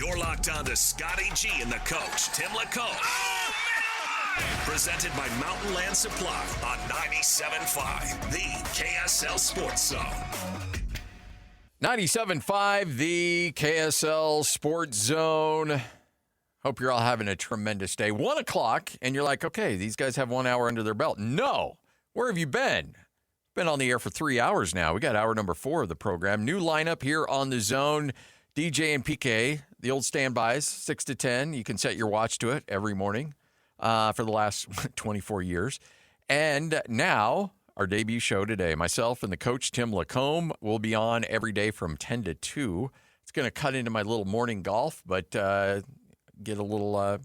You're locked on to Scotty G and the coach, Tim LaComb. Presented by Mountain Land Supply on 97.5, the KSL Sports Zone. 97.5, the KSL Sports Zone. Hope you're all having a tremendous day. 1 o'clock, and you're like, okay, these guys have 1 hour under their belt. No. Where have you been? Been on the air for 3 hours now. We got hour number 4 of the program. New lineup here on the Zone. DJ and PK, the old standbys, 6 to 10. You can set your watch to it every morning for the last 24 years. And now, our debut show today. Myself and the coach, Tim LaComb, will be on every day from 10 to 2. It's going to cut into my little morning golf, but get a little,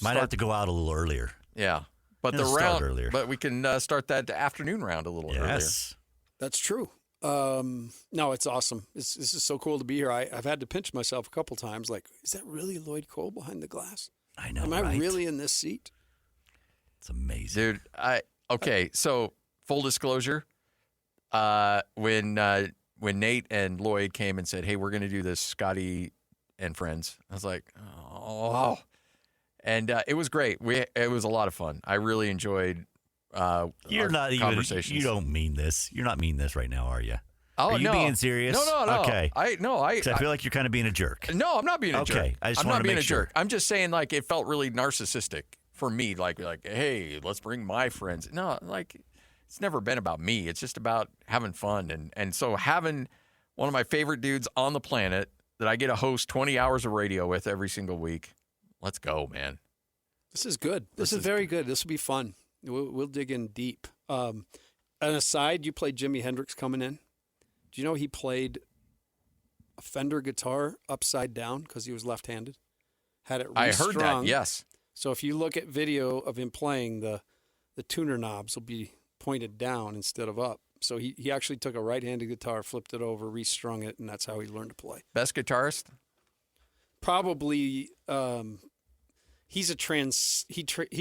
Might have to go out a little earlier. Yeah. But the round, earlier. But we can start that afternoon round a little earlier. Yes. That's true. No, it's awesome. This is so cool to be here. I've had to pinch myself a couple times. Like, is that really Lloyd Cole behind the glass? I know. Am I really in this seat? It's amazing, dude. So full disclosure, when Nate and Lloyd came and said, "Hey, we're going to do this Scotty and Friends," I was like, "Oh," and it was great. It was a lot of fun. I really enjoyed. You're not even. You don't mean this. You're not mean this right now, are you? Oh, are you being serious? No. Okay. I feel like you're kind of being a jerk. No, I'm not being a jerk. Okay. I'm not being a jerk. I'm just saying, like, it felt really narcissistic for me. Like, hey, let's bring my friends. No, like, it's never been about me. It's just about having fun. And so having one of my favorite dudes on the planet that I get to host 20 hours of radio with every single week. Let's go, man. This is good. This is very good. This will be fun. We'll dig in deep. An aside, you played Jimi Hendrix coming in. Do you know he played a Fender guitar upside down because he was left-handed? Had it restrung. I heard that, yes. So if you look at video of him playing, the tuner knobs will be pointed down instead of up. So he actually took a right-handed guitar, flipped it over, restrung it, and that's how he learned to play. Best guitarist? Probably... He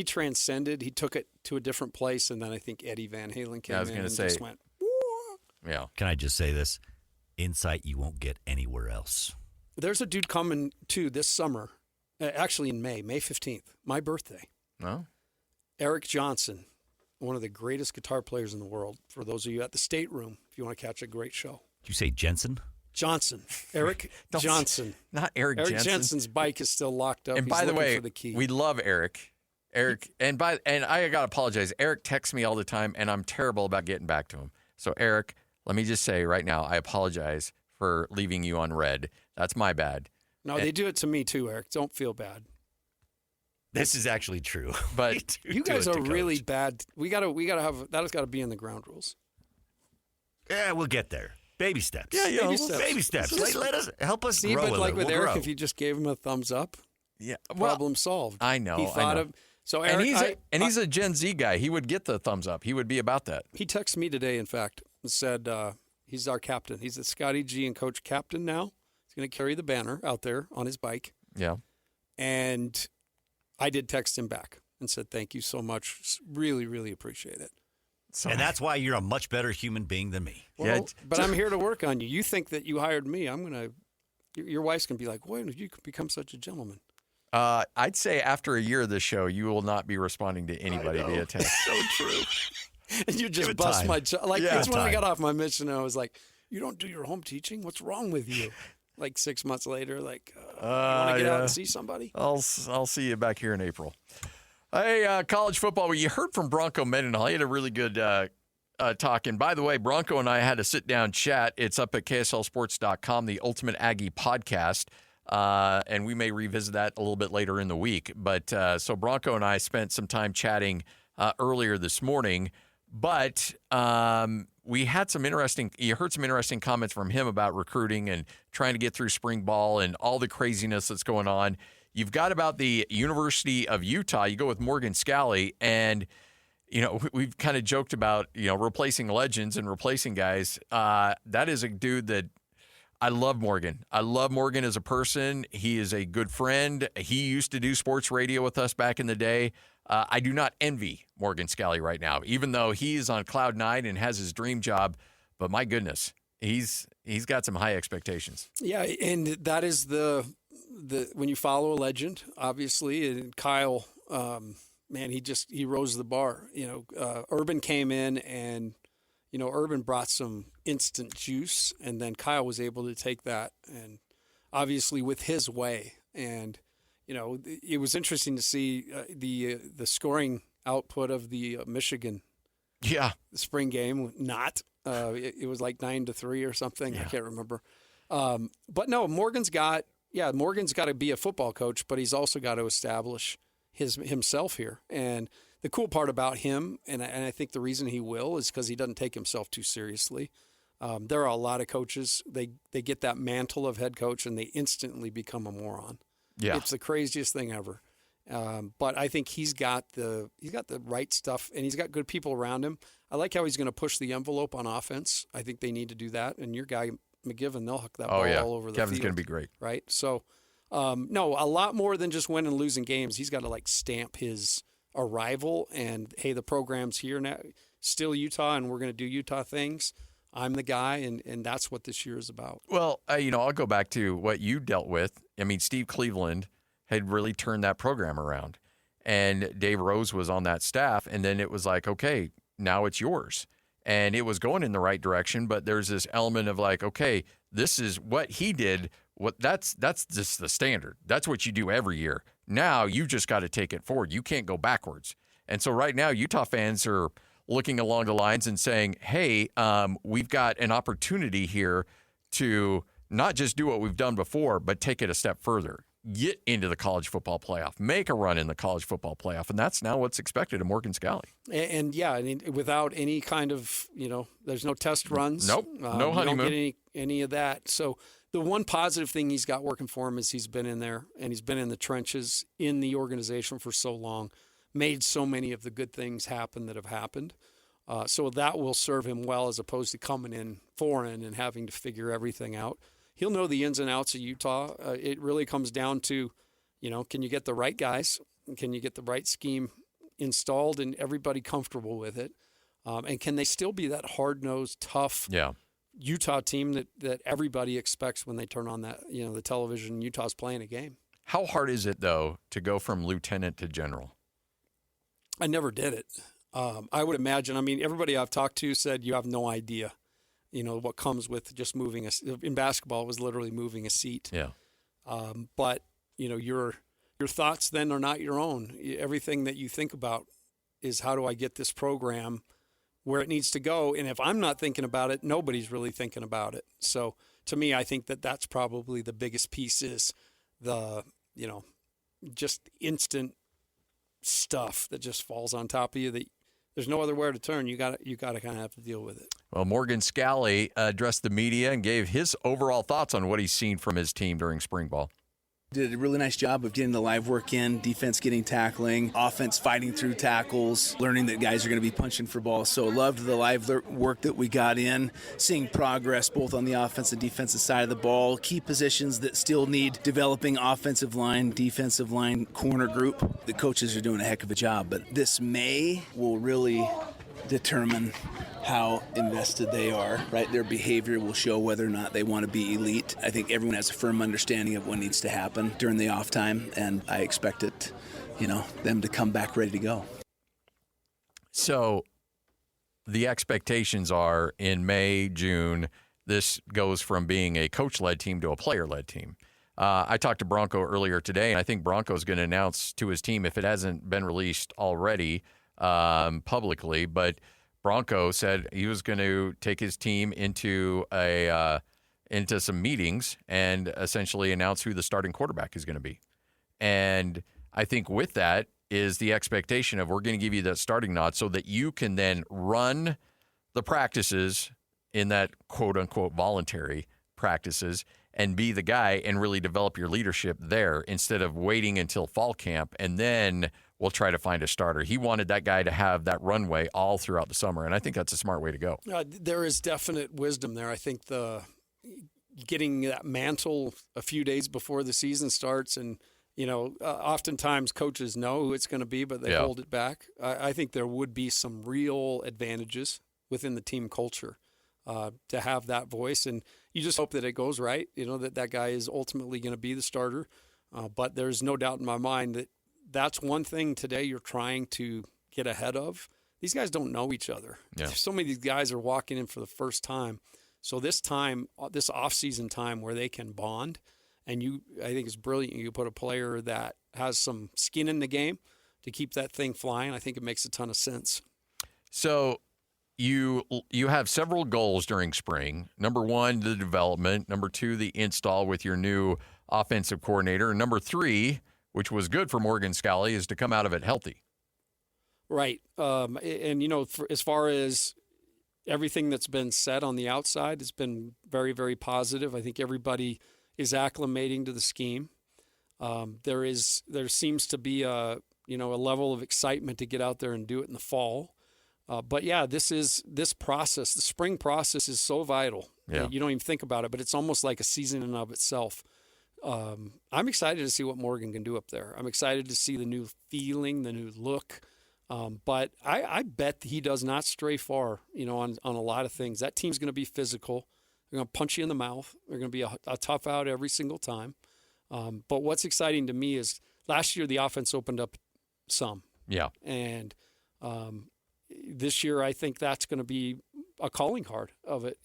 transcended. He took it to a different place, and then I think Eddie Van Halen came in and just went, whoa. Yeah. Can I just say this? Insight you won't get anywhere else. There's a dude coming, too, this summer, actually in May 15th, my birthday. No? Eric Johnson, one of the greatest guitar players in the world, for those of you at the State Room, if you want to catch a great show. Did you say Jensen? Johnson. Eric Johnson. Not Eric Jensen. Eric Jensen's bike is still locked up. And He's by the way, for the key. we love Eric. And I got to apologize. Eric texts me all the time, and I'm terrible about getting back to him. So, Eric, let me just say right now, I apologize for leaving you on red. That's my bad. No, they do it to me too, Eric. Don't feel bad. This is actually true. But you guys are really bad. We gotta have that has got to be in the ground rules. Yeah, we'll get there. Baby steps. Yeah, baby steps. Let us help us see, grow. But like with we'll Eric, grow. if you just gave him a thumbs up, problem solved. I know. He thought of so Eric, he's a Gen Z guy. He would get the thumbs up. He would be about that. He texted me today, in fact, and said he's our captain. He's the Scotty G and coach captain now. He's going to carry the banner out there on his bike. Yeah. And I did text him back and said thank you so much. Really, really appreciate it. So, and that's why you're a much better human being than me. Well, but I'm here to work on you. You think that you hired me. Your wife's going to be like, why did you become such a gentleman? I'd say after a year of this show, you will not be responding to anybody via text. So true. And you just bust my that's when I got off my mission and I was like, you don't do your home teaching? What's wrong with you? Like 6 months later, you want to get out and see somebody? I'll see you back here in April. Hey, college football. Well, you heard from Bronco Mendenhall. He had a really good talk. And by the way, Bronco and I had a sit-down chat. It's up at KSLSports.com, the Ultimate Aggie podcast. And we may revisit that a little bit later in the week. But so Bronco and I spent some time chatting earlier this morning. But we had you heard some interesting comments from him about recruiting and trying to get through spring ball and all the craziness that's going on. You've got about the University of Utah. You go with Morgan Scalley, and we've kind of joked about replacing legends and replacing guys. That is a dude that I love. Morgan. I love Morgan as a person. He is a good friend. He used to do sports radio with us back in the day. I do not envy Morgan Scalley right now, even though he is on cloud nine and has his dream job. But my goodness, he's got some high expectations. Yeah, and that is the when you follow a legend, obviously, and Kyle, man, he rose the bar. Urban came in and, Urban brought some instant juice, and then Kyle was able to take that and obviously with his way. And, it was interesting to see the scoring output of the Michigan spring game. It was like 9-3 or something. Yeah. I can't remember. But no, Morgan's got to be a football coach, but he's also got to establish himself here. And the cool part about him, and I think the reason he will, is because he doesn't take himself too seriously. There are a lot of coaches, they get that mantle of head coach and they instantly become a moron. Yeah. It's the craziest thing ever. But I think he's got the right stuff, and he's got good people around him. I like how he's going to push the envelope on offense. I think they need to do that. And your guy, McGivern, they'll hook that ball all over the field. Kevin's going to be great. Right? So, no, a lot more than just winning and losing games. He's got to, stamp his arrival and, hey, the program's here now. Still Utah, and we're going to do Utah things. I'm the guy, and that's what this year is about. Well, I'll go back to what you dealt with. I mean, Steve Cleveland had really turned that program around, and Dave Rose was on that staff, and then it was like, okay, now it's yours. And it was going in the right direction, but there's this element of okay, this is what he did. That's just the standard. That's what you do every year. Now you just got to take it forward. You can't go backwards. And so right now Utah fans are looking along the lines and saying, hey, we've got an opportunity here to not just do what we've done before, but take it a step further. Get into the college football playoff, make a run in the college football playoff. And that's now what's expected of Morgan Scalley. And without any kind of, there's no test runs. Nope. No honeymoon. You don't get any of that. So the one positive thing he's got working for him is he's been in there and he's been in the trenches in the organization for so long, made so many of the good things happen that have happened. So that will serve him well as opposed to coming in foreign and having to figure everything out. He'll know the ins and outs of Utah. It really comes down to, can you get the right guys? Can you get the right scheme installed and everybody comfortable with it? And can they still be that hard-nosed, tough Utah team that everybody expects when they turn on that, the television, Utah's playing a game? How hard is it, though, to go from lieutenant to general? I never did it. I would imagine, everybody I've talked to said you have no idea. What comes with just moving in basketball was literally moving a seat. Yeah. But your thoughts then are not your own. Everything that you think about is how do I get this program where it needs to go? And if I'm not thinking about it, nobody's really thinking about it. So to me, I think that's probably the biggest piece is the, just instant stuff that just falls on top of you that there's no other way to turn. You got to kind of have to deal with it. Well, Morgan Scalley addressed the media and gave his overall thoughts on what he's seen from his team during spring ball. Did a really nice job of getting the live work in, defense getting tackling, offense fighting through tackles, learning that guys are going to be punching for balls. So loved the live work that we got in, seeing progress both on the offensive and defensive side of the ball, key positions that still need developing offensive line, defensive line, corner group. The coaches are doing a heck of a job, but this May will really determine how invested they are, right? Their behavior will show whether or not they want to be elite. I think everyone has a firm understanding of what needs to happen during the off time, and I expect it, them to come back ready to go. So the expectations are in May, June, this goes from being a coach-led team to a player-led team. I talked to Bronco earlier today, and I think Bronco's going to announce to his team, if it hasn't been released already publicly, but Bronco said he was going to take his team into some meetings and essentially announce who the starting quarterback is going to be. And I think with that is the expectation of we're going to give you that starting nod so that you can then run the practices in that quote-unquote voluntary practices and be the guy and really develop your leadership there instead of waiting until fall camp and then we'll try to find a starter. He wanted that guy to have that runway all throughout the summer, and I think that's a smart way to go. There is definite wisdom there. I think getting that mantle a few days before the season starts and, oftentimes coaches know who it's going to be, but they hold it back. I think there would be some real advantages within the team culture to have that voice. And you just hope that it goes right, that guy is ultimately going to be the starter. But there's no doubt in my mind that that's one thing today you're trying to get ahead of. These guys don't know each other. Yeah. So many of these guys are walking in for the first time. So this off-season time where they can bond, and I think it's brilliant. You put a player that has some skin in the game to keep that thing flying. I think it makes a ton of sense. So you have several goals during spring. Number 1, the development. Number 2, the install with your new offensive coordinator. And number 3, which was good for Morgan Scalley, is to come out of it healthy. Right. And, as far as everything that's been said on the outside, it's been very, very positive. I think everybody is acclimating to the scheme. There seems to be a level of excitement to get out there and do it in the fall. But yeah, this process, the spring process, is so vital. Yeah. You don't even think about it, but it's almost like a season in and of itself. I'm excited to see what Morgan can do up there. I'm excited to see the new feeling, the new look. But I bet he does not stray far, on a lot of things. That team's going to be physical. They're going to punch you in the mouth. They're going to be a tough out every single time. But what's exciting to me is last year the offense opened up some. Yeah. And this year I think that's going to be a calling card of it.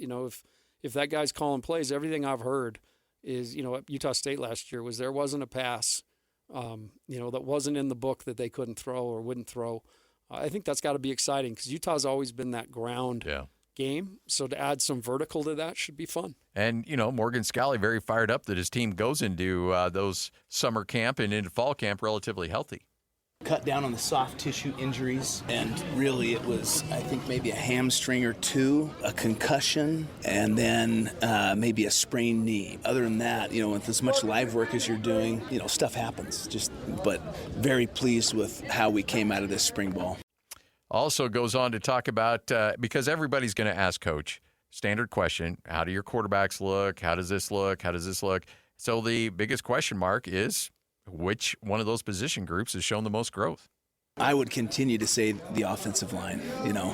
If that guy's calling plays, everything I've heard is, at Utah State last year there wasn't a pass, that wasn't in the book that they couldn't throw or wouldn't throw. I think that's got to be exciting because Utah's always been that ground game. So to add some vertical to that should be fun. And, Morgan Scalley very fired up that his team goes into those summer camp and into fall camp relatively healthy. Cut down on the soft tissue injuries, and really it was, I think, maybe a hamstring or two, a concussion, and then maybe a sprained knee. Other than that, with as much live work as you're doing, stuff happens. But very pleased with how we came out of this spring ball. Also goes on to talk about, because everybody's going to ask Coach, standard question, how do your quarterbacks look? How does this look? How does this look? So the biggest question mark is, which one of those position groups has shown the most growth? I would continue to say the offensive line,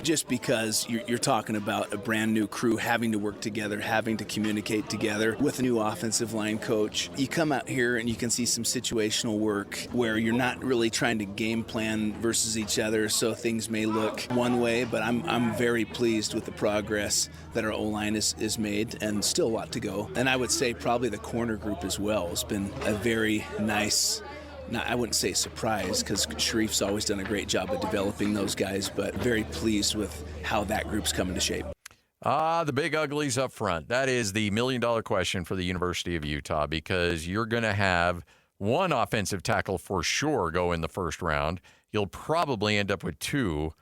just because you're talking about a brand new crew having to work together, having to communicate together with a new offensive line coach. You come out here and you can see some situational work where you're not really trying to game plan versus each other, so things may look one way, but I'm very pleased with the progress that our O-line is made, and still a lot to go. And I would say probably the corner group as well has been a very nice, I wouldn't say surprise, because Sharif's always done a great job of developing those guys, but very pleased with how that group's coming to shape. The big uglies up front. That is the million-dollar question for the University of Utah, because you're going to have one offensive tackle for sure go in the first round. You'll probably end up with 2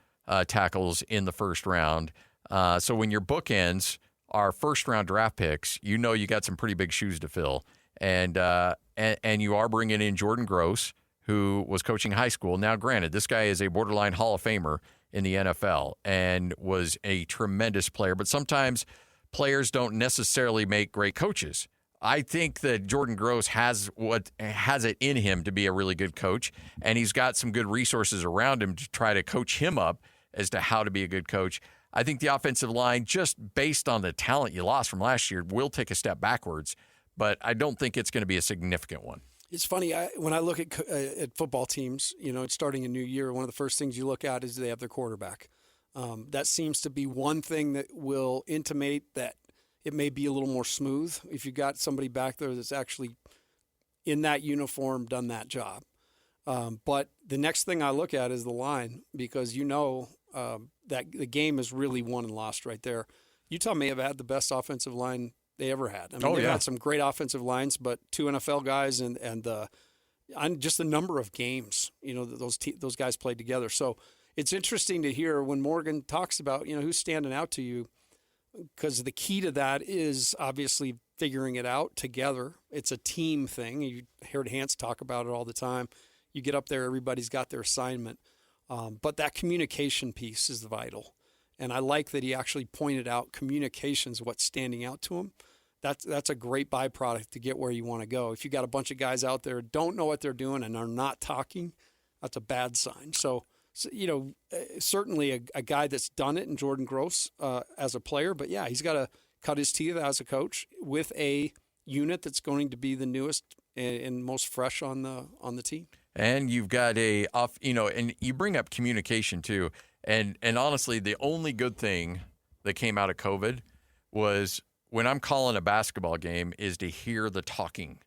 tackles in the first round. So when your bookends are first-round draft picks, you got some pretty big shoes to fill. And you are bringing in Jordan Gross, who was coaching high school. Now, granted, this guy is a borderline Hall of Famer in the NFL and was a tremendous player. But sometimes players don't necessarily make great coaches. I think that Jordan Gross has it in him to be a really good coach, and he's got some good resources around him to try to coach him up as to how to be a good coach. I think the offensive line, just based on the talent you lost from last year, will take a step backwards. But I don't think it's going to be a significant one. It's funny, when I look at football teams, it's starting a new year, one of the first things you look at is they have their quarterback. That seems to be one thing that will intimate that it may be a little more smooth if you've got somebody back there that's actually in that uniform, done that job. But the next thing I look at is the line, because that the game is really won and lost right there. Utah may have had the best offensive line they ever had. I mean, they've had some great offensive lines, but 2 NFL guys and just the number of games, those guys played together. So it's interesting to hear when Morgan talks about, who's standing out to you, because the key to that is obviously figuring it out together. It's a team thing. You heard Hans talk about it all the time. You get up there, everybody's got their assignment. But that communication piece is vital. And I like that he actually pointed out communication's what's standing out to him. That's a great byproduct to get where you want to go. If you got a bunch of guys out there who don't know what they're doing and are not talking, that's a bad sign. So certainly a guy that's done it in Jordan Gross as a player. But, yeah, he's got to cut his teeth as a coach with a unit that's going to be the newest and most fresh on the team. And you've got and you bring up communication too. And honestly, the only good thing that came out of COVID was when I'm calling a basketball game is to hear the talking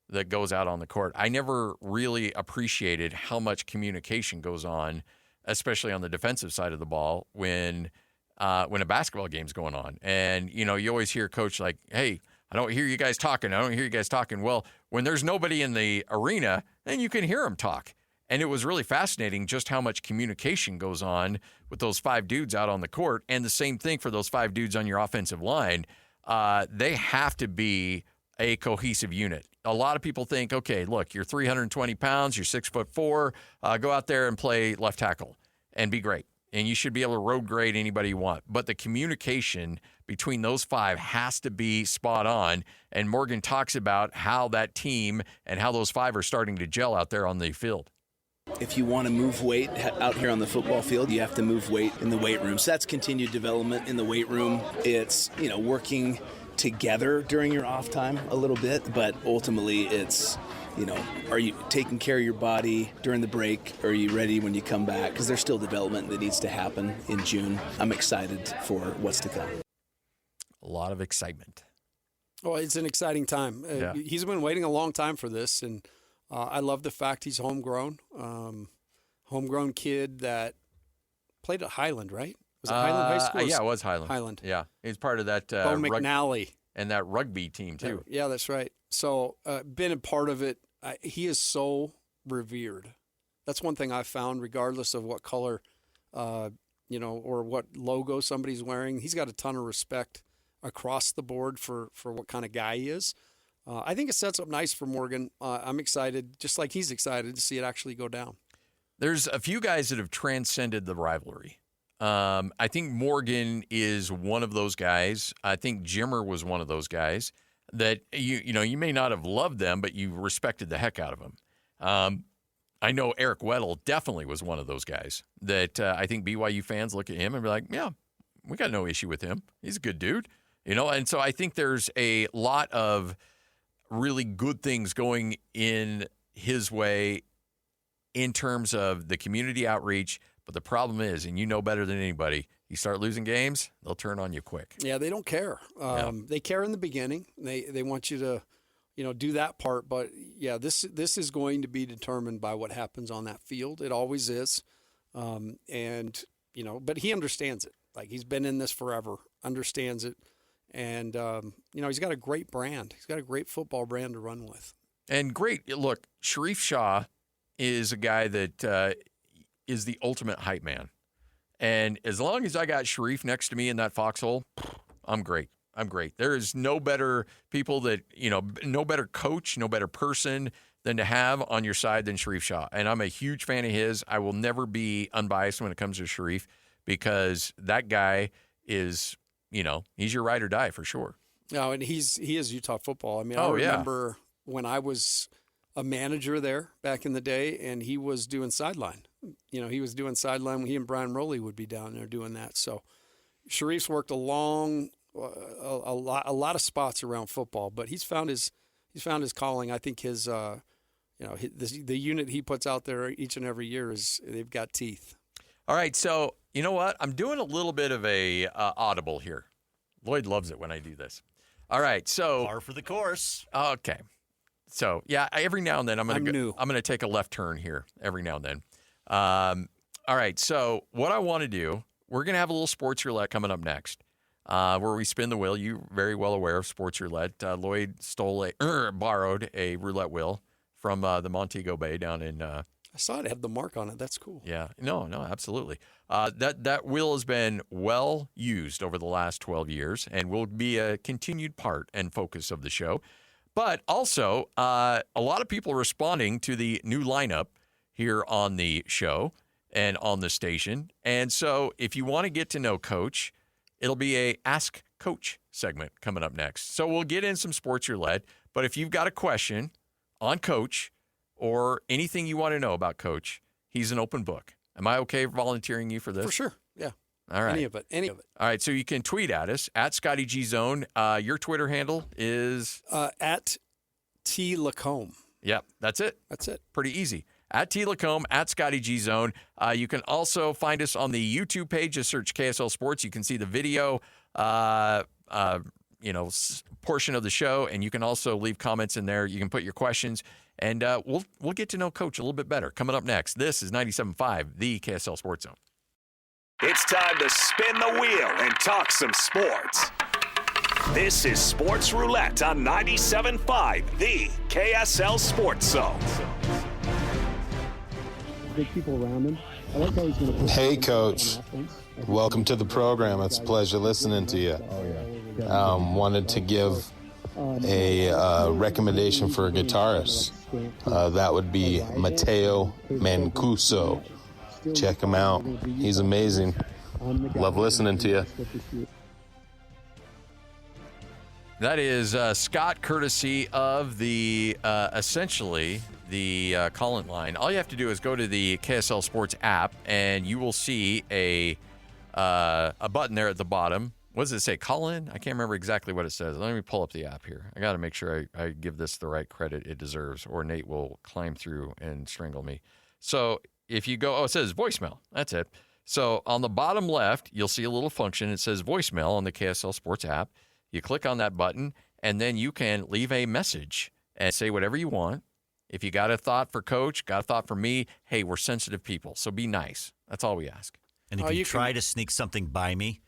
that goes out on the court. I never really appreciated how much communication goes on, especially on the defensive side of the ball when a basketball game's going on. And, you always hear coach like, hey, I don't hear you guys talking. I don't hear you guys talking. Well, when there's nobody in the arena, then you can hear them talk. And it was really fascinating just how much communication goes on with those 5 dudes out on the court. And the same thing for those 5 dudes on your offensive line. They have to be a cohesive unit. A lot of people think, okay, look, you're 320 pounds, you're 6'4", go out there and play left tackle and be great. And you should be able to road grade anybody you want. But the communication between those 5 has to be spot on. And Morgan talks about how that team and how those 5 are starting to gel out there on the field. If you want to move weight out here on the football field, you have to move weight in the weight room. So that's continued development in the weight room. It's, working together during your off time a little bit, but ultimately it's, are you taking care of your body during the break? Are you ready when you come back? Because there's still development that needs to happen in June. I'm excited for what's to come. A lot of excitement. Oh, it's an exciting time. Yeah. He's been waiting a long time for this, and I love the fact he's homegrown. Homegrown kid that played at Highland, right? Was it Highland High School? Yeah, it was Highland. Highland. Yeah, he's part of that Bo McNally. and that rugby team, too. Yeah, that's right. So been a part of it. He is so revered. That's one thing I've found, regardless of what color, or what logo somebody's wearing. He's got a ton of respect across the board for what kind of guy he is. I think it sets up nice for Morgan. I'm excited, just like he's excited to see it actually go down. There's a few guys that have transcended the rivalry. I think Morgan is one of those guys. I think Jimmer was one of those guys that you may not have loved them, but you respected the heck out of them. I know Eric Weddle definitely was one of those guys that I think BYU fans look at him and be like, yeah, we got no issue with him. He's a good dude, And so I think there's a lot of really good things going in his way in terms of the community outreach. But the problem is, and you know better than anybody, you start losing games, they'll turn on you quick. Yeah, they don't care. They care in the beginning. They want you to, do that part. But yeah, this is going to be determined by what happens on that field. It always is. But he understands it. Like, he's been in this forever, understands it. And, he's got a great brand. He's got a great football brand to run with. And great. Look, Sharif Shah is a guy that is the ultimate hype man. And as long as I got Sharif next to me in that foxhole, I'm great. There is no better people no better coach, no better person than to have on your side than Sharif Shah. And I'm a huge fan of his. I will never be unbiased when it comes to Sharif because that guy is, he's your ride or die for sure. No, and he is Utah football. I mean, I remember when I was a manager there back in the day, and he was doing sideline. He was doing sideline. He and Brian Rowley would be down there doing that. So Sharif's worked a lot of spots around football, but he's found his calling. I think his the unit he puts out there each and every year they've got teeth. All right, so you know what? I'm doing a little bit of a audible here. Lloyd loves it when I do this. All right, so par for the course. Okay. So, yeah, every now and then I'm going to take a left turn here every now and then. All right, so what I want to do, we're going to have a little sports roulette coming up next where we spin the wheel. You're very well aware of sports roulette. Lloyd borrowed a roulette wheel from the Montego Bay down in I saw it have the mark on it. That's cool. Yeah. No, absolutely. That wheel has been well used over the last 12 years and will be a continued part and focus of the show. But also, a lot of people responding to the new lineup here on the show and on the station. And so if you want to get to know Coach, it'll be a Ask Coach segment coming up next. So we'll get in some sports roulette. But if you've got a question on Coach or anything you want to know about Coach, he's an open book. Am I okay volunteering you for this? For sure. Yeah. All right. Any of it. All right. So you can tweet at us at Scotty G Zone. Your Twitter handle is at T LaComb. Yep. That's it. That's it. Pretty easy. At T LaComb, at Scotty G Zone. You can also find us on the YouTube page. Just search KSL Sports. You can see the video, portion of the show, and you can also leave comments in there. You can put your questions, and we'll get to know Coach a little bit better. Coming up next, this is 97.5, the KSL Sports Zone. It's time to spin the wheel and talk some sports. This is Sports Roulette on 97.5, the KSL Sports Zone. Big people around him. I like how he's going to put Hey, Coach. Welcome to the program. It's a pleasure listening to you. Wanted to give a recommendation for a guitarist. That would be Matteo Mancuso. Check him out. He's amazing. Love listening to you. That is Scott, courtesy of the essentially the call-in line. All you have to do is go to the KSL Sports app, and you will see a button there at the bottom. What does it say? Call in? I can't remember exactly what it says. Let me pull up the app here. I got to make sure I give this the right credit it deserves, or Nate will climb through and strangle me. So if you go, it says voicemail. That's it. So on the bottom left, you'll see a little function. It says voicemail on the KSL Sports app. You click on that button, and then you can leave a message and say whatever you want. If you got a thought for Coach, got a thought for me, hey, we're sensitive people, so be nice. That's all we ask. And if you try to sneak something by me,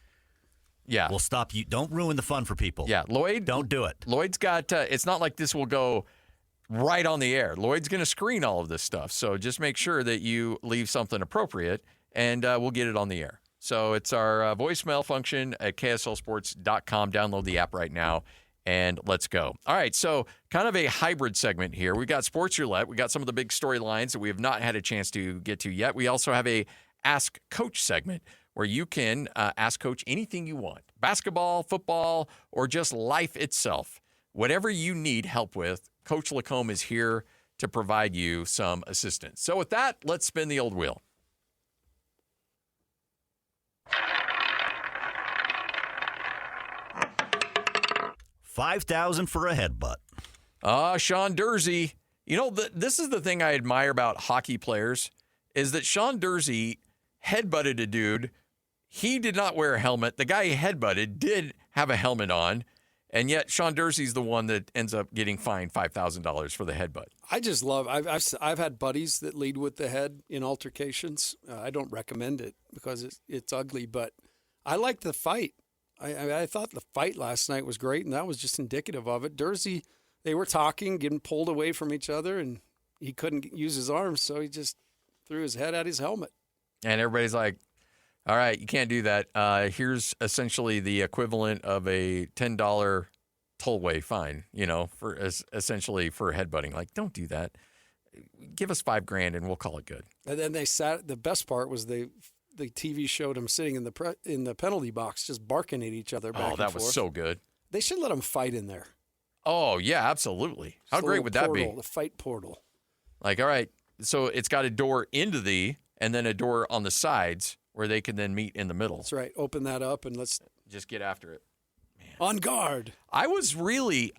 we'll stop you. Don't ruin the fun for people. Yeah, Lloyd. Don't do it. Lloyd's got, it's not like this will go right on the air. Lloyd's going to screen all of this stuff, so just make sure that you leave something appropriate, and we'll get it on the air. So it's our voicemail function at kslsports.com. Download the app right now, and let's go. All right, so kind of a hybrid segment here. We got Sports Roulette. We got some of the big storylines that we have not had a chance to get to yet. We also have a Ask Coach segment where you can ask Coach anything you want. Basketball, football, or just life itself. Whatever you need help with, Coach LaComb is here to provide you some assistance. So with that, let's spin the old wheel. $5,000 for a headbutt. Sean Dursey. You know, this is the thing I admire about hockey players is that Sean Dursey headbutted a dude. He did not wear a helmet. The guy he headbutted did have a helmet on, and yet Sean Dursey's the one that ends up getting fined $5,000 for the headbutt. I just love. I've had buddies that lead with the head in altercations. I don't recommend it because it's ugly, but I like the fight. I thought the fight last night was great, and that was just indicative of it. Dursey, they were talking, getting pulled away from each other, and he couldn't use his arms, so he just threw his head at his helmet. And everybody's like, all right, you can't do that. Here's essentially the equivalent of a $10 tollway fine, for essentially for headbutting. Like, don't do that. Give us $5,000 and we'll call it good. And then they sat. The best part was the TV showed him sitting in the penalty box, just barking at each other. Back that was so good. They should let him fight in there. Oh yeah, absolutely. How great would that be? The fight portal. Like, all right, so it's got a door into and then a door on the sides where they can then meet in the middle. That's right. Open that up and let's just get after it. Man. On guard. I was really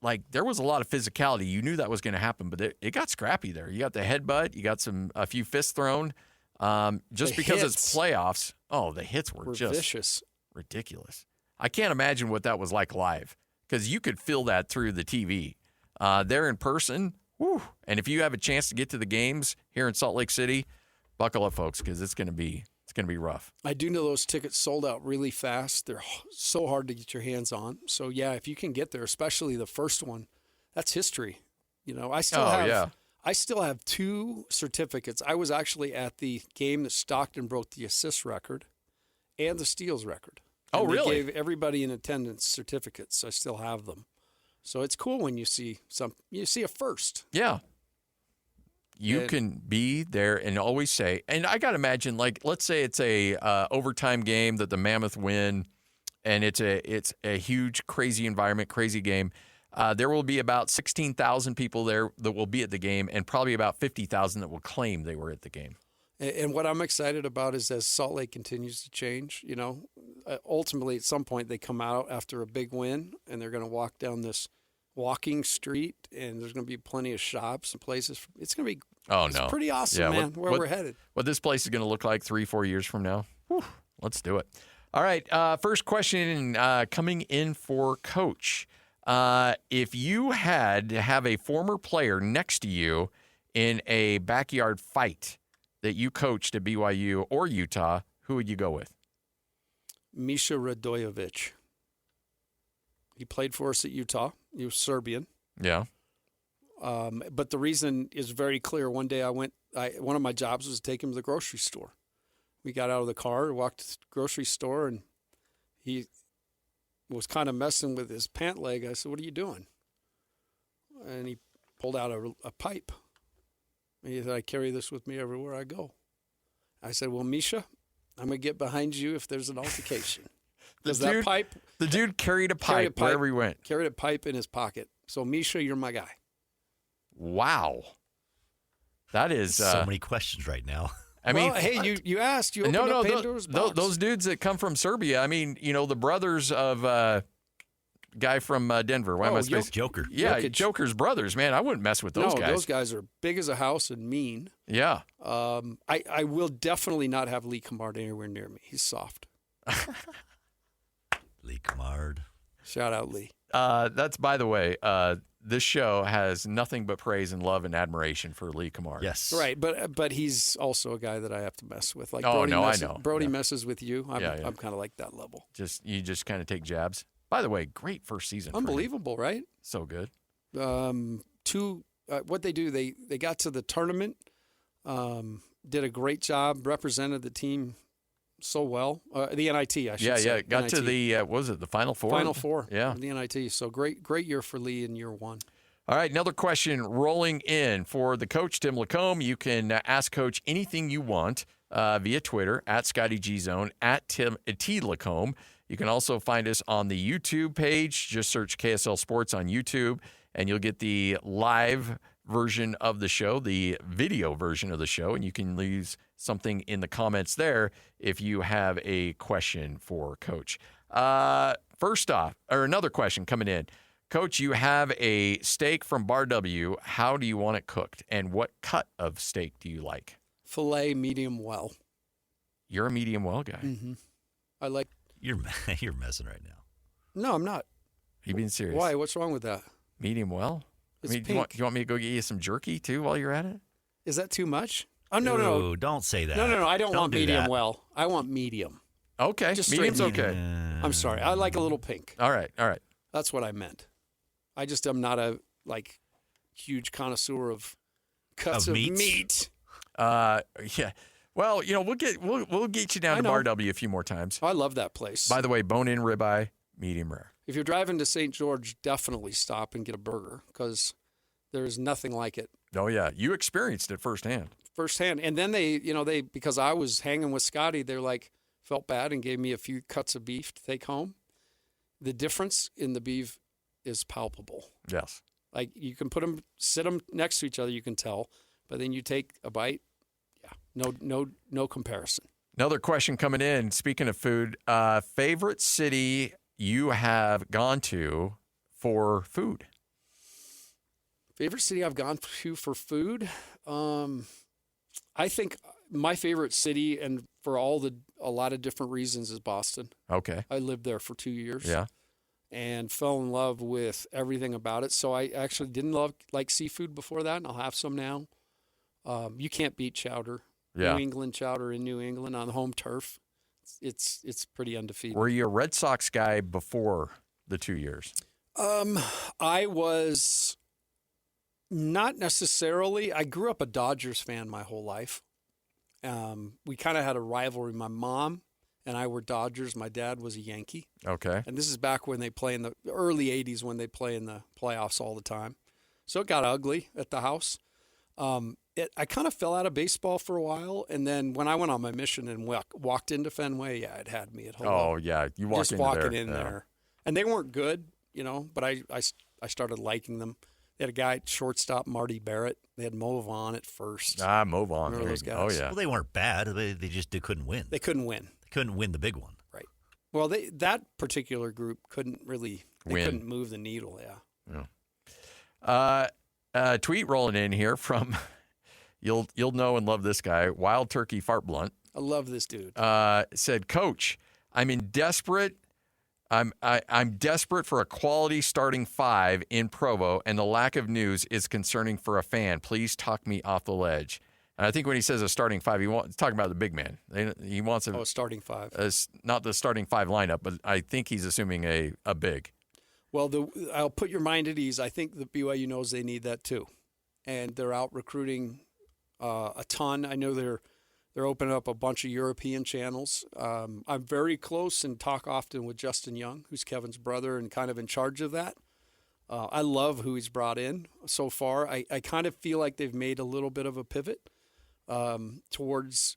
like, there was a lot of physicality. You knew that was going to happen, but it got scrappy there. You got the headbutt. You got a few fists thrown. Just because it's playoffs. Oh, the hits were just vicious. Ridiculous. I can't imagine what that was like live because you could feel that through the TV. There in person, whew. And if you have a chance to get to the games here in Salt Lake City, buckle up, folks, because it's going to be rough. I do know those tickets sold out really fast. They're so hard to get your hands on. So yeah, if you can get there, especially the first one, that's history. I still have 2 certificates. I was actually at the game that Stockton broke the assist record and the steals record. Oh, really? They gave everybody in attendance certificates. I still have them. So it's cool when you see a first. Yeah. You can be there and always say, and I got to imagine, like, let's say it's a overtime game that the Mammoth win, and it's a huge, crazy environment, crazy game. There will be about 16,000 people there that will be at the game, and probably about 50,000 that will claim they were at the game. And what I'm excited about is as Salt Lake continues to change, ultimately at some point they come out after a big win and they're going to walk down this walking street and there's going to be plenty of shops and places. It's going to be pretty awesome, man, where we're headed. What this place is going to look like 3-4 years from now. Whew, let's do it. All right, first question coming in for Coach. If you had to have a former player next to you in a backyard fight that you coached at BYU or Utah, who would you go with? Misha Radojevic. He played for us at Utah. He was Serbian. Yeah. But the reason is very clear. One day one of my jobs was to take him to the grocery store. We got out of the car, walked to the grocery store, and he was kind of messing with his pant leg. I said, "What are you doing?" And he pulled out a pipe. And he said, "I carry this with me everywhere I go." I said, "Well, Misha, I'm going to get behind you if there's an altercation." The dude carried a pipe wherever he went. Carried a pipe in his pocket. So, Misha, you're my guy. Wow. That is... so many questions right now. I mean, hey, you asked. You opened up Pandora's box. Those dudes that come from Serbia, I mean, the brothers of guy from Denver. Why am I spacing? Joker. Yeah, Joker's brothers, man. I wouldn't mess with those guys. No, those guys are big as a house and mean. Yeah. I will definitely not have Lee Commard anywhere near me. He's soft. Lee Commard. Shout out, Lee. That's, by the way, this show has nothing but praise and love and admiration for Lee Commard. Yes. Right, but he's also a guy that I have to mess with. Like I know. Brody messes with you. I'm kind of like that level. You just kind of take jabs. By the way, great first season. Unbelievable, right? So good. What they do, they got to the tournament, did a great job, represented the team so well. The NIT, I should say. Yeah, got NIT. To the, what was it, the Final Four? Final Four. Yeah. The NIT. So great year for Lee in year one. All right, another question rolling in for the coach, Tim LaComb. You can ask Coach anything you want via Twitter, at Scotty G Zone, at T LaComb. You can also find us on the YouTube page. Just search KSL Sports on YouTube, and you'll get the live version of the show, the video version of the show, and you can leave something in the comments there if you have a question for Coach. First off, or another question coming in. Coach, you have a steak from Bar W. How do you want it cooked, and what cut of steak do you like? Filet medium well. You're a medium well guy. Mm-hmm. I like... You're messing right now. No, I'm not. You being serious? Why? What's wrong with that? Medium well? It's do you want me to go get you some jerky, too, while you're at it? Is that too much? Oh, no. Don't say that. No. I don't want medium well. I want medium. Okay. Just medium's medium. Okay. I'm sorry. I like a little pink. All right. That's what I meant. I just am not a, huge connoisseur of cuts of meat. Yeah. Well, we'll get you down to Bar W a few more times. I love that place. By the way, bone-in ribeye, medium rare. If you're driving to St. George, definitely stop and get a burger because there's nothing like it. Oh yeah, you experienced it firsthand. And then they because I was hanging with Scotty, they're felt bad and gave me a few cuts of beef to take home. The difference in the beef is palpable. Yes. You can sit them next to each other, you can tell, but then you take a bite. Yeah, no comparison. Another question coming in. Speaking of food, favorite city you have gone to for food? Favorite city I've gone to for food? I think my favorite city, and for a lot of different reasons, is Boston. Okay. I lived there for 2 years. Yeah. And fell in love with everything about it. So I actually didn't like seafood before that, and I'll have some now. You can't beat chowder. Yeah. New England chowder in New England on the home turf. It's pretty undefeated. Were you a Red Sox guy before the 2 years? I was not necessarily. I grew up a Dodgers fan my whole life. We kind of had a rivalry. My mom and I were Dodgers. My dad was a Yankee. Okay. And this is back when they play in the early 80s when they play in the playoffs all the time. So it got ugly at the house. I kind of fell out of baseball for a while, and then when I went on my mission and walked into Fenway, it had me at home. Oh yeah, you walked just into walking there. in there, and they weren't good, but I started liking them. They had a guy at shortstop, Marty Barrett. They had Mo Vaughn at first. Mo Vaughn. Remember those guys? Oh, yeah. Well, they weren't bad. They couldn't win. They couldn't win. They couldn't win the big one. Right. Well, that particular group couldn't really win. Couldn't move the needle, yeah. Tweet rolling in here from, you'll know and love this guy, Wild Turkey Fart Blunt. I love this dude. Said, Coach, I'm desperate for a quality starting five in Provo, and the lack of news is concerning for a fan. Please talk me off the ledge. And I think when he says a starting five, he's talking about the big man. He wants a starting five. Not the starting five lineup, but I think he's assuming a big. Well, I'll put your mind at ease. I think the BYU knows they need that too, and they're out recruiting a ton. I know they're opening up a bunch of European channels. I'm very close and talk often with Justin Young, who's Kevin's brother and kind of in charge of that. I love who he's brought in so far. I kind of feel like they've made a little bit of a pivot towards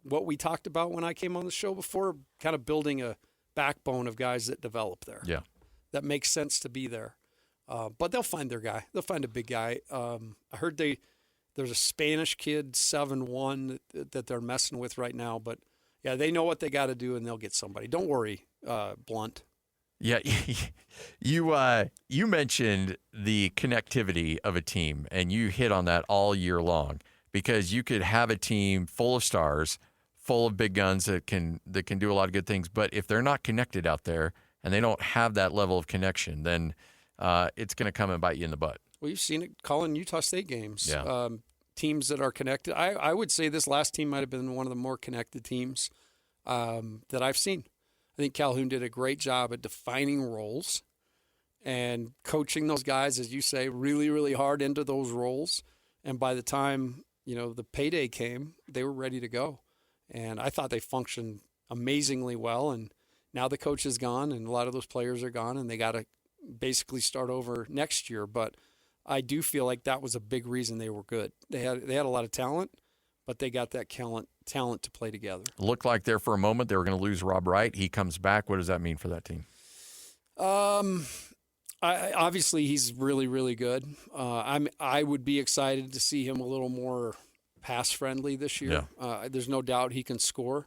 what we talked about when I came on the show before, kind of building a backbone of guys that develop there. Yeah. That makes sense to be there. But they'll find their guy. They'll find a big guy. I heard there's a Spanish kid, 7'1", that they're messing with right now. But, yeah, they know what they got to do, and they'll get somebody. Don't worry, Blunt. Yeah, you mentioned the connectivity of a team, and you hit on that all year long because you could have a team full of stars, full of big guns that can do a lot of good things. But if they're not connected out there and they don't have that level of connection, then it's going to come and bite you in the butt. Well, you've seen it calling Utah State games. Yeah. Teams that are connected. I would say this last team might have been one of the more connected teams that I've seen. I think Calhoun did a great job at defining roles and coaching those guys, as you say, really, really hard into those roles. And by the time, the payday came, they were ready to go. And I thought they functioned amazingly well. And now the coach is gone and a lot of those players are gone and they got to basically start over next year. But I do feel like that was a big reason they were good. They had a lot of talent, but they got that talent to play together. Looked like there for a moment they were going to lose Rob Wright. He comes back. What does that mean for that team? Obviously he's really, really good. I would be excited to see him a little more pass friendly this year. Yeah. There's no doubt he can score,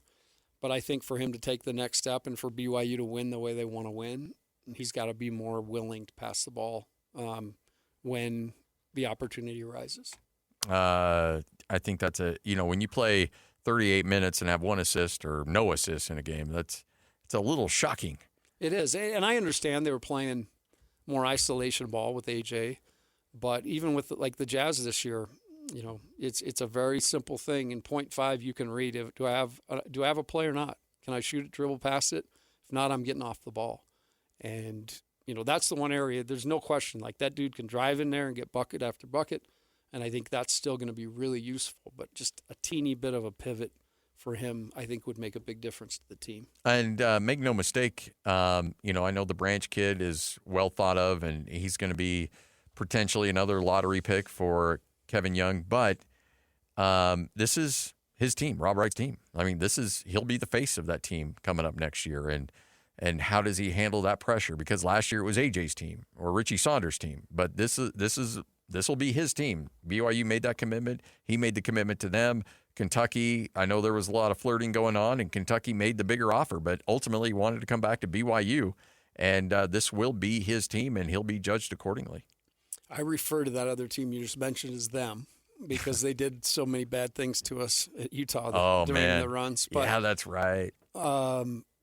but I think for him to take the next step and for BYU to win the way they want to win, he's got to be more willing to pass the ball when the opportunity arises. I think that's when you play 38 minutes and have one assist or no assist in a game, it's a little shocking. It is. And I understand they were playing more isolation ball with AJ, but even with like the Jazz this year, it's a very simple thing. In 0.5, you can read, do I have a play or not? Can I shoot it, dribble past it? If not, I'm getting off the ball. And, that's the one area, there's no question. Like that dude can drive in there and get bucket after bucket. And I think that's still going to be really useful. But just a teeny bit of a pivot for him, I think, would make a big difference to the team. And make no mistake, I know the Branch kid is well thought of, and he's going to be potentially another lottery pick for Kevin Young. But this is his team, Rob Wright's team. I mean, he'll be the face of that team coming up next year. And how does he handle that pressure? Because last year it was AJ's team or Richie Saunders' team, but this will be his team. BYU made that commitment. He made the commitment to them. Kentucky, I know there was a lot of flirting going on, and Kentucky made the bigger offer, but ultimately he wanted to come back to BYU, and this will be his team, and he'll be judged accordingly. I refer to that other team you just mentioned as them because they did so many bad things to us at Utah during the runs. But, yeah, that's right.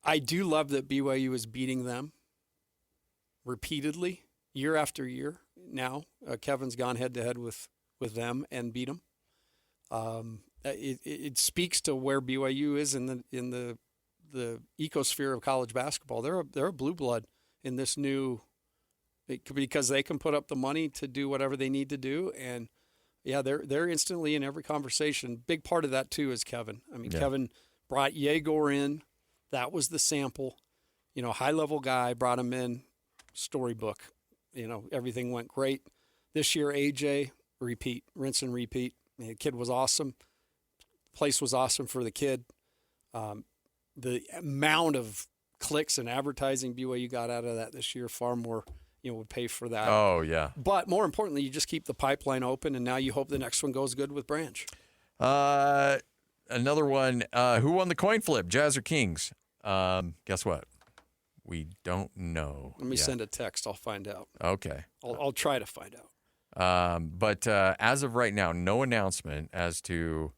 I do love that BYU is beating them repeatedly, year after year. Now Kevin's gone head-to-head with them and beat them. It speaks to where BYU is in the ecosphere of college basketball. They're a blue blood in this new because they can put up the money to do whatever they need to do, and yeah, they're instantly in every conversation. Big part of that too is Kevin. I mean, Kevin brought Yegor in. That was the sample. High-level guy, brought him in, storybook. Everything went great. This year, AJ, repeat, rinse and repeat. The kid was awesome. Place was awesome for the kid. The amount of clicks and advertising BYU got out of that this year, far more would pay for that. Oh, yeah. But more importantly, you just keep the pipeline open, and now you hope the next one goes good with Branch. Another one. Who won the coin flip, Jazz or Kings? Guess what? We don't know. Let me send a text. I'll find out. Okay. I'll try to find out. But as of right now, no announcement as to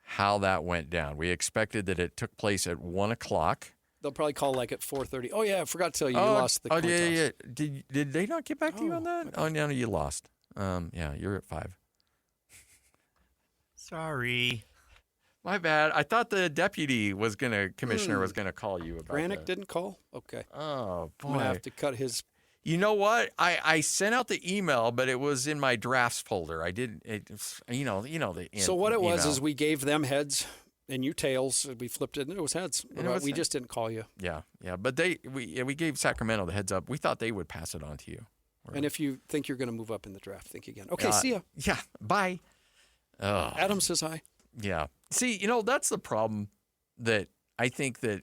how that went down. We expected that it took place at 1 o'clock. They'll probably call like at 4:30. Oh, yeah, I forgot to tell you, you lost the coin toss. Yeah. Did they not get back to you on that? Oh, no, you lost. Yeah, you're at 5. Sorry. My bad. I thought the deputy commissioner was gonna call you about Granick that. didn't call? Okay. Oh, boy. I'm going to have to cut his. You know what? I sent out the email, but it was in my drafts folder. I didn't. So what it was is we gave them heads and you tails. We flipped it and it was heads. We just didn't call you. Yeah. But we gave Sacramento the heads up. We thought they would pass it on to you. And if you think you're going to move up in the draft, think again. Okay, see ya. Yeah. Bye. Oh. Adam says hi. Yeah. See, that's the problem that I think that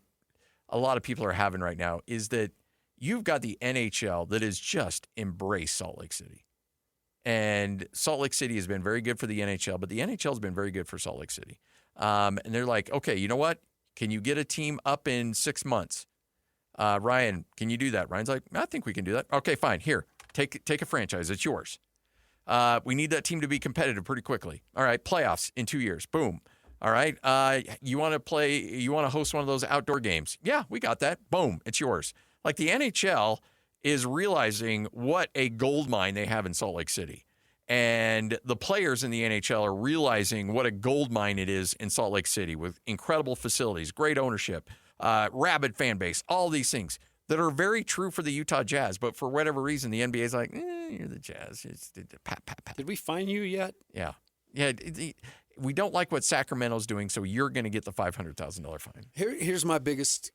a lot of people are having right now is that you've got the NHL that has just embraced Salt Lake City. And Salt Lake City has been very good for the NHL, but the NHL has been very good for Salt Lake City. And they're like, okay, you know what? Can you get a team up in 6 months? Ryan, can you do that? Ryan's like, I think we can do that. Okay, fine. Here, take a franchise. It's yours. We need that team to be competitive pretty quickly. All right, playoffs in 2 years. Boom. All right, you want to host one of those outdoor games? Yeah, we got that. Boom, it's yours. Like the NHL is realizing what a gold mine they have in Salt Lake City. And the players in the NHL are realizing what a gold mine it is in Salt Lake City with incredible facilities, great ownership, rabid fan base, all these things that are very true for the Utah Jazz. But for whatever reason, the NBA is like, you're the Jazz. It's pat. Did we find you yet? Yeah. We don't like what Sacramento's doing, so you're going to get the $500,000 fine. Here's my biggest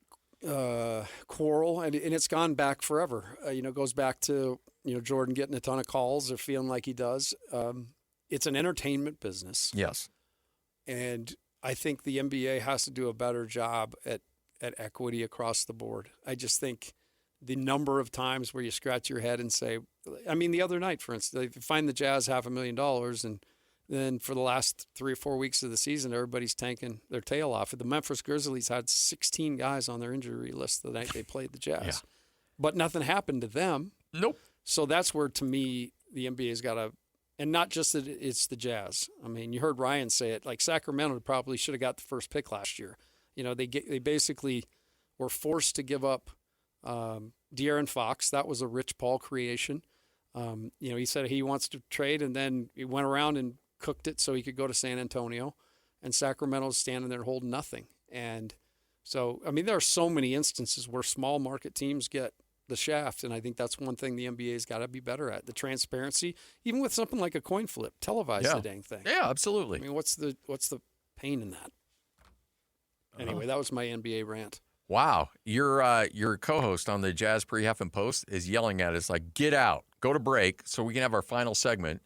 quarrel, and it's gone back forever. Goes back to Jordan getting a ton of calls or feeling like he does. It's an entertainment business. Yes, and I think the NBA has to do a better job at equity across the board. I just think the number of times where you scratch your head and say, the other night, for instance, they find the Jazz $500,000 and then for the last 3 or 4 weeks of the season, everybody's tanking their tail off. The Memphis Grizzlies had 16 guys on their injury list the night they played the Jazz. Yeah. But nothing happened to them. Nope. So that's where, to me, the NBA's got to – and not just that it's the Jazz. You heard Ryan say it. Like Sacramento probably should have got the first pick last year. They basically were forced to give up De'Aaron Fox. That was a Rich Paul creation. He said he wants to trade, and then he went around and cooked it so he could go to San Antonio, and Sacramento's standing there holding nothing. And so, there are so many instances where small market teams get the shaft, and I think that's one thing the NBA's got to be better at, the transparency, even with something like a coin flip, televise the dang thing. Yeah, absolutely. What's the pain in that? Anyway, that was my NBA rant. Wow. Your co-host on the Jazz Pre-Half and Post is yelling at us like, get out, go to break so we can have our final segment.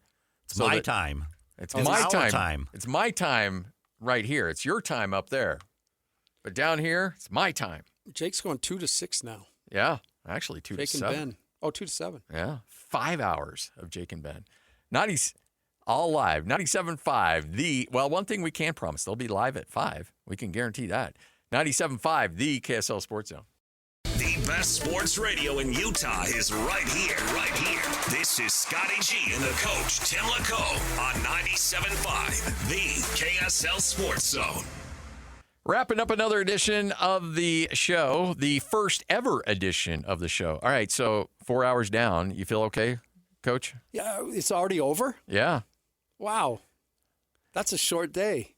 It's my time. It's my time. It's my time right here. It's your time up there. But down here, it's my time. Jake's going 2-6 now. Yeah, actually 2-7. Jake and Ben. Oh, 2-7. Yeah, 5 hours of Jake and Ben. All live, 97.5. One thing we can promise, they'll be live at 5. We can guarantee that. 97.5, the KSL Sports Zone. The best sports radio in Utah is right here. This is Scotty G and the coach, Tim LaComb, on 97.5, the KSL Sports Zone. Wrapping up another edition of the show, the first ever edition of the show. All right, so 4 hours down. You feel okay, Coach? Yeah, it's already over? Yeah. Wow. That's a short day.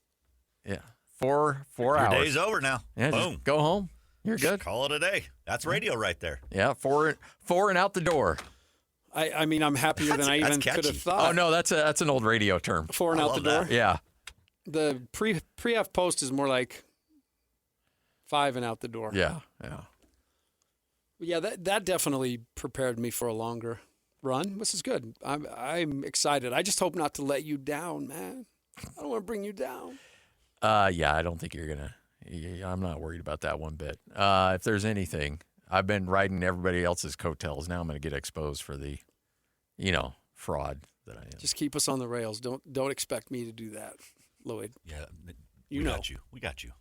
Yeah. 4 hours. Your day's over now. Yeah, boom. Go home. You're good. Call it a day. That's radio right there. Yeah, four and out the door. I'm happier than I even could have thought. Oh no, that's an old radio term. 4 and out the door. That. Yeah. The pre-half post is more like 5 and out the door. Yeah. Yeah, that definitely prepared me for a longer run. This is good. I'm excited. I just hope not to let you down, man. I don't want to bring you down. Yeah, I don't think you're gonna. I'm not worried about that one bit. If there's anything, I've been riding everybody else's coattails. Now I'm going to get exposed for the, fraud that I am. Just keep us on the rails. Don't expect me to do that, Lloyd. Yeah, we got you. We got you.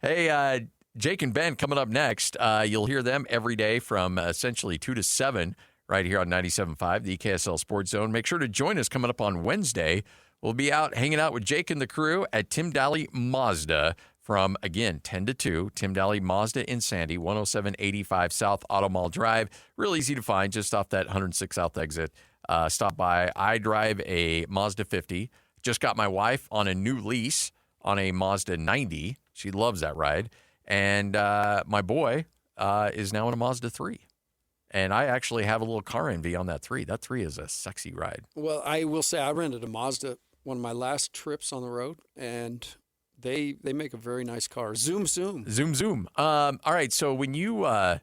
Hey, Jake and Ben coming up next. You'll hear them every day from essentially 2 to 7 right here on 97.5, the KSL Sports Zone. Make sure to join us coming up on Wednesday. We'll be out hanging out with Jake and the crew at Tim Daly Mazda from, again, 10 to 2. Tim Daly Mazda in Sandy, 10785 South Auto Mall Drive. Real easy to find, just off that 106 South exit. Stop by. I drive a Mazda 50. Just got my wife on a new lease on a Mazda 90. She loves that ride. And my boy is now in a Mazda 3. And I actually have a little car envy on that 3. That 3 is a sexy ride. Well, I will say I rented a Mazda one of my last trips on the road, and they make a very nice car. Zoom, zoom. Zoom, zoom. All right, so when you how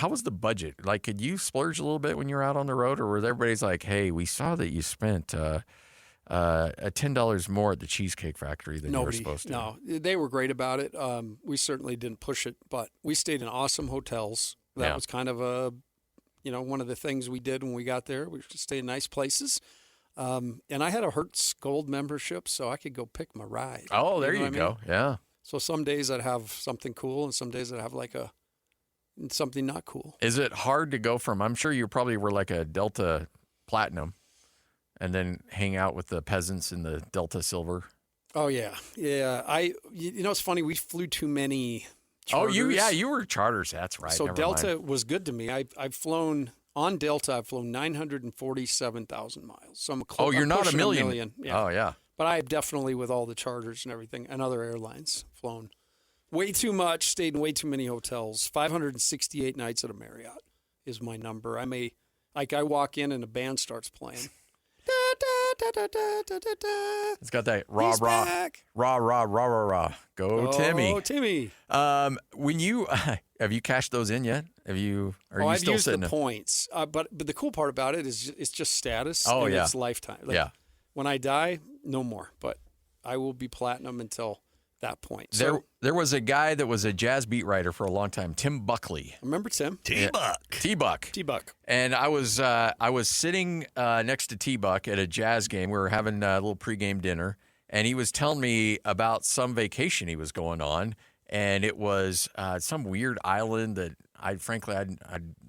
was the budget? Like, could you splurge a little bit when you were out on the road, or was everybody's like, hey, we saw that you spent $10 more at the Cheesecake Factory than you were supposed to? No, they were great about it. We certainly didn't push it, but we stayed in awesome hotels. That was kind of one of the things we did when we got there. We just stayed in nice places. And I had a Hertz Gold membership, so I could go pick my ride. Oh, there you go. I mean? Yeah. So some days I'd have something cool, and some days I'd have something not cool. Is it hard to go from, I'm sure you probably were like a Delta Platinum and then hang out with the peasants in the Delta Silver? Oh, yeah. Yeah. It's funny. We flew too many charters. Oh, you were charters. That's right. So Delta was good to me. I've flown, on Delta, I've flown 947,000 miles. So I'm you're not a million. Yeah. Oh, yeah. But I have definitely, with all the charters and everything, and other airlines, flown way too much, stayed in way too many hotels. 568 nights at a Marriott is my number. I walk in and a band starts playing. It's got that rah, rah, rah, rah, rah, rah, rah. Go, Timmy. Oh, Timmy. When you, have you cashed those in yet? Are you I've still used sitting the points. But the cool part about it is it's just status. Oh, and yeah. It's lifetime. When I die, no more. But I will be platinum until that point. So, there was a guy that was a jazz beat writer for a long time, Tim Buckley. Remember Tim? T-Buck. T-Buck. And I was sitting next to T-Buck at a jazz game. We were having a little pregame dinner, and he was telling me about some vacation he was going on, and it was some weird island that I'd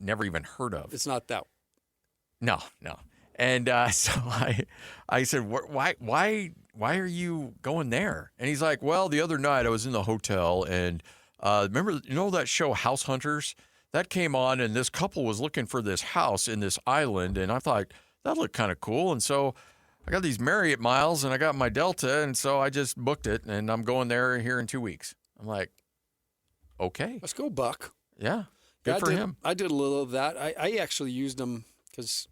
never even heard of. It's not that. No. And so I said, why are you going there? And he's like, well, the other night I was in the hotel, and remember, that show House Hunters? That came on, and this couple was looking for this house in this island, and I thought, that looked kind of cool. And so I got these Marriott miles, and I got my Delta, and so I just booked it, and I'm going there here in 2 weeks. I'm like, okay. Let's go, Buck. Yeah, good for him. I did a little of that. I actually used them because,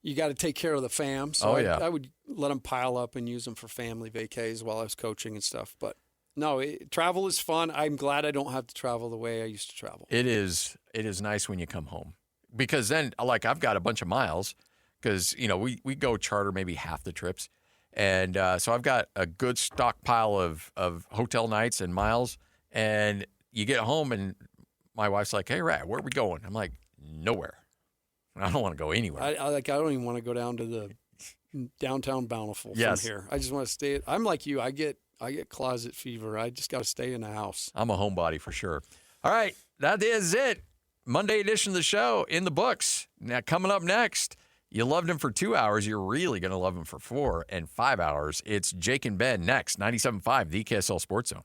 you got to take care of the fam. So I would let them pile up and use them for family vacays while I was coaching and stuff. But no, travel is fun. I'm glad I don't have to travel the way I used to travel. It is nice when you come home, because then, like, I've got a bunch of miles because, we go charter maybe half the trips. And so I've got a good stockpile of hotel nights and miles. And you get home and my wife's like, hey, Rat, where are we going? I'm like, nowhere. I don't want to go anywhere. I don't even want to go down to the downtown Bountiful from here. I just want to stay. I'm like you. I get closet fever. I just got to stay in the house. I'm a homebody for sure. All right, that is it. Monday edition of the show in the books. Now, coming up next, you loved him for 2 hours. You're really going to love him for 4 and 5 hours. It's Jake and Ben next, 97.5, the KSL Sports Zone.